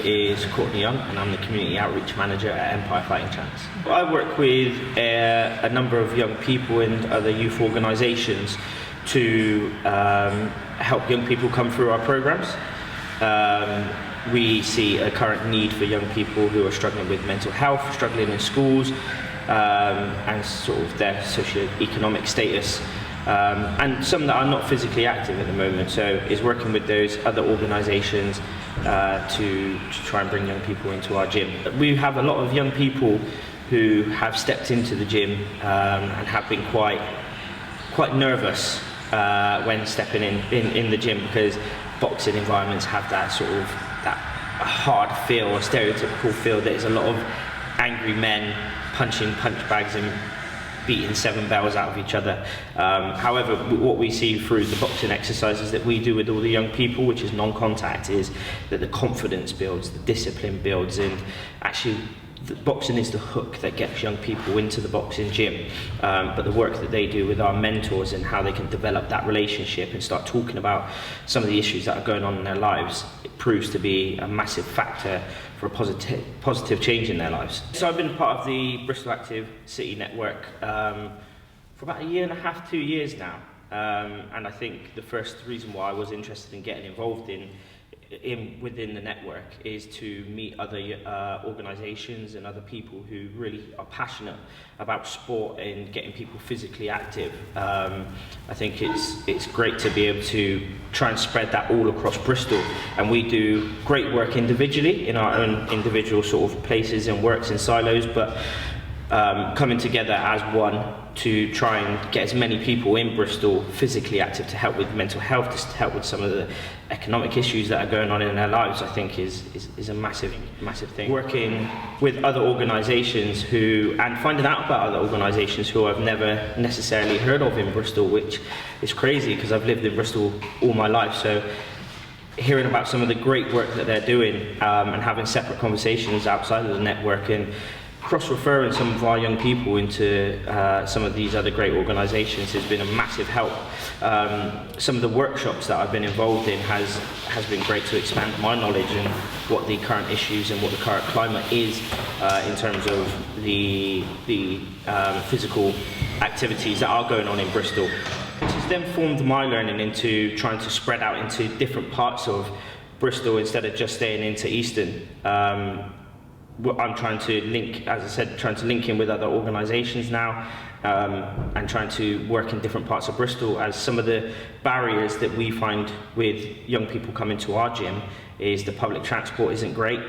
is Courtney and I'm the Community Outreach Manager at Empire Fighting Chance. I work with a number of young people and other youth organisations to help young people come through our programmes. We see a current need for young people who are struggling with mental health, struggling in schools, and sort of their socio-economic status. And some that are not physically active at the moment, so is working with those other organisations to try and bring young people into our gym. We have a lot of young people who have stepped into the gym and have been quite nervous when stepping in the gym, because boxing environments have that sort of that hard feel or stereotypical feel that there's a lot of angry men punching punch bags and beating 7 bells out of each other. However, what we see through the boxing exercises that we do with all the young people, which is non-contact, is that the confidence builds, the discipline builds, and actually the boxing is the hook that gets young people into the boxing gym. But the work that they do with our mentors and how they can develop that relationship and start talking about some of the issues that are going on in their lives, it proves to be a massive factor for a positive change in their lives. So I've been part of the Bristol Active City Network for about 1.5 years, 2 years now. And I think the first reason why I was interested in getting involved within the network is to meet other organisations and other people who really are passionate about sport and getting people physically active. I think it's great to be able to try and spread that all across Bristol, and we do great work individually in our own individual sort of places and works in silos, but coming together as one to try and get as many people in Bristol physically active to help with mental health, to help with some of the economic issues that are going on in their lives, I think is a massive thing. Working with other organisations and finding out about other organisations who I've never necessarily heard of in Bristol, which is crazy because I've lived in Bristol all my life. So hearing about some of the great work that they're doing and having separate conversations outside of the network and cross-referring some of our young people into some of these other great organisations has been a massive help. Some of the workshops that I've been involved in has been great to expand my knowledge and what the current issues and what the current climate is in terms of the physical activities that are going on in Bristol. Which has then formed my learning into trying to spread out into different parts of Bristol instead of just staying into Easton. I'm trying to link, as I said, trying to link in with other organisations now and trying to work in different parts of Bristol, as some of the barriers that we find with young people coming to our gym is the public transport isn't great,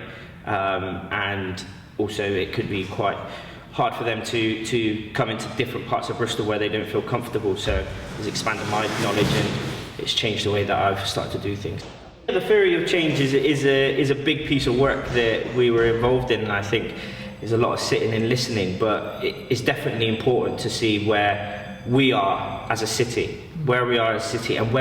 and also it could be quite hard for them to come into different parts of Bristol where they don't feel comfortable. So it's expanded my knowledge and it's changed the way that I've started to do things. The theory of change is a big piece of work that we were involved in, and I think there's a lot of sitting and listening, but it's definitely important to see where we are as a city, and where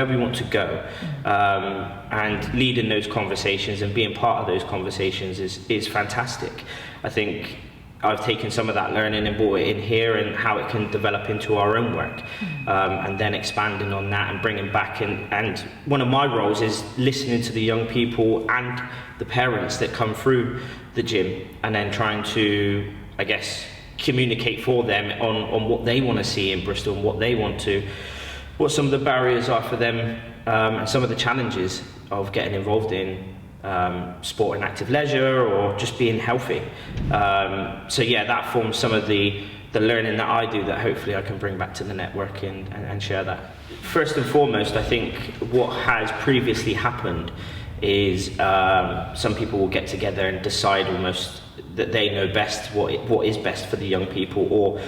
we want to go, and leading those conversations and being part of those conversations is fantastic. I think I've taken some of that learning and brought it in here and how it can develop into our own work, and then expanding on that and bringing back and one of my roles is listening to the young people and the parents that come through the gym, and then trying to, I guess, communicate for them on what they want to see in Bristol and what some of the barriers are for them, and some of the challenges of getting involved in sport and active leisure or just being healthy. So yeah, that forms some of the learning that I do that hopefully I can bring back to the network and share that. First and foremost, I think what has previously happened is some people will get together and decide almost that they know best what is best for the young people or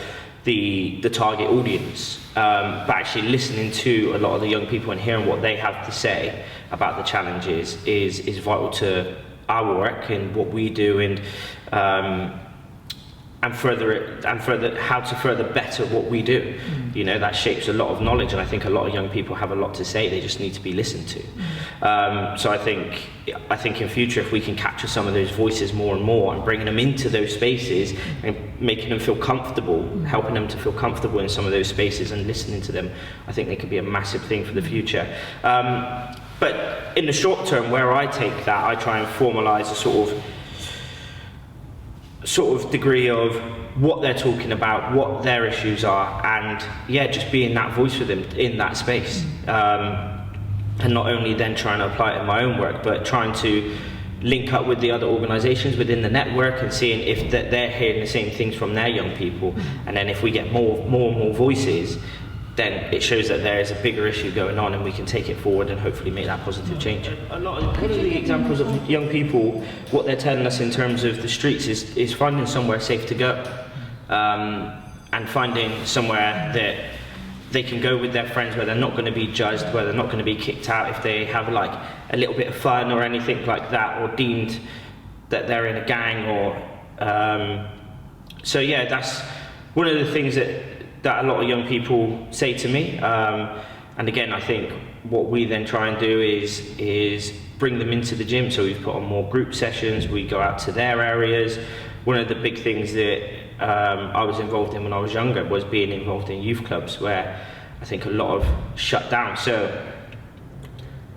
the target audience, but actually listening to a lot of the young people and hearing what they have to say about the challenges is vital to our work and what we do, and further how to further better what we do. You know, that shapes a lot of knowledge, and I think a lot of young people have a lot to say. They just need to be listened to. So I think in future, if we can capture some of those voices more and more and bringing them into those spaces and making them feel comfortable, helping them to feel comfortable in some of those spaces and listening to them, I think they could be a massive thing for the future. But in the short term, where I take that, I try and formalise a sort of degree of what they're talking about, what their issues are, and yeah, just being that voice for them in that space. And not only then trying to apply it in my own work, but trying to link up with the other organisations within the network and seeing if they're hearing the same things from their young people. And then if we get more and more voices, then it shows that there is a bigger issue going on, and we can take it forward and hopefully make that positive change. One of the examples of young people, what they're telling us in terms of the streets is finding somewhere safe to go, and finding somewhere that they can go with their friends where they're not going to be judged, where they're not going to be kicked out if they have like a little bit of fun or anything like that, or deemed that they're in a gang, or so yeah, that's one of the things that a lot of young people say to me. And again, I think what we then try and do is bring them into the gym. So we've put on more group sessions, we go out to their areas. One of the big things that I was involved in when I was younger was being involved in youth clubs, where I think a lot of shut down. So,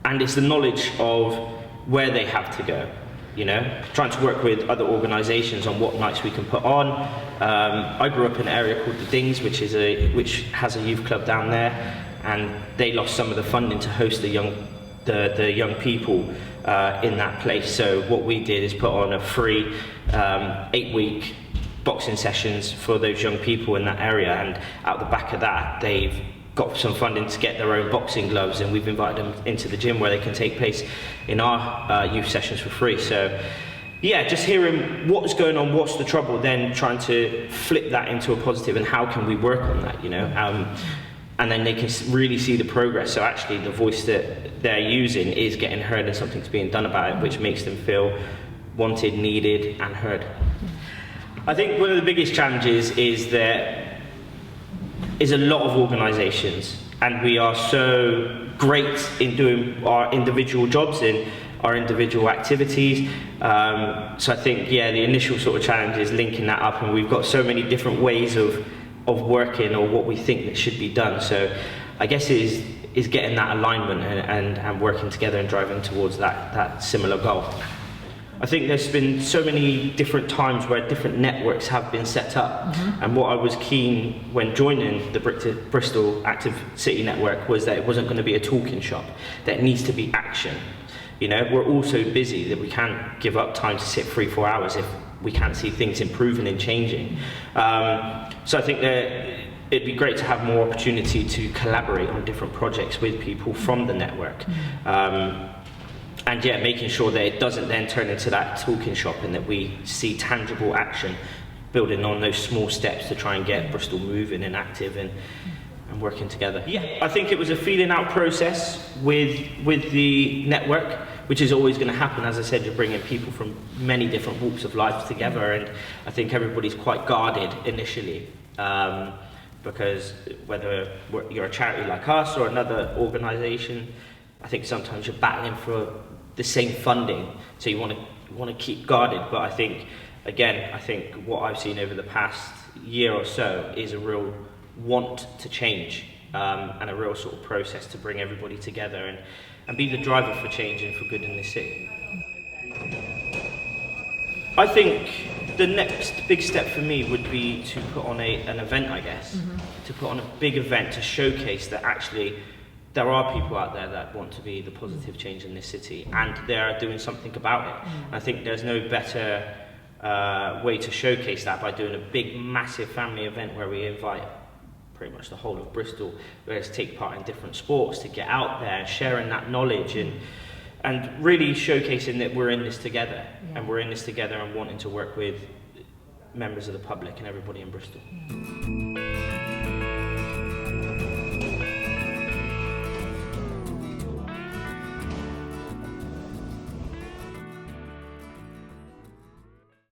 and it's the knowledge of where they have to go, you know, trying to work with other organisations on what nights we can put on. I grew up in an area called the Dings, which has a youth club down there, and they lost some of the funding to host the young people in that place. So what we did is put on a free 8-week boxing sessions for those young people in that area, and out the back of that they've got some funding to get their own boxing gloves, and we've invited them into the gym where they can take place in our youth sessions for free. So yeah, just hearing what's going on, what's the trouble, then trying to flip that into a positive, and how can we work on that, you know, and then they can really see the progress. So actually the voice that they're using is getting heard and something's being done about it, which makes them feel wanted, needed and heard. I think one of the biggest challenges is there is a lot of organisations, and we are so great in doing our individual jobs and our individual activities. So I think, yeah, the initial sort of challenge is linking that up, and we've got so many different ways of working, or what we think that should be done. So I guess it is getting that alignment and working together and driving towards that similar goal. I think there's been so many different times where different networks have been set up, and what I was keen when joining the Bristol Active City Network was that it wasn't going to be a talking shop, that it needs to be action. You know, we're all so busy that we can't give up time to sit 3-4 hours if we can't see things improving and changing. So I think that it'd be great to have more opportunity to collaborate on different projects with people from the network. And yeah, making sure that it doesn't then turn into that talking shop, and that we see tangible action, building on those small steps to try and get Bristol moving and active and working together. Yeah, I think it was a feeling out process with the network, which is always going to happen. As I said, you're bringing people from many different walks of life together, and I think everybody's quite guarded initially, because whether you're a charity like us or another organisation, I think sometimes you're battling for the same funding, so you want to keep guarded. But I think, again, what I've seen over the past year or so is a real want to change, and a real sort of process to bring everybody together and be the driver for change and for good in this city. I think the next big step for me would be to put on an event, I guess, to put on a big event to showcase that actually there are people out there that want to be the positive change in this city, and they are doing something about it. I think there's no better way to showcase that by doing a big, massive family event where we invite pretty much the whole of Bristol, where it's take part in different sports, to get out there and sharing that knowledge and really showcasing that we're in this together, and we're in this together and wanting to work with members of the public and everybody in Bristol.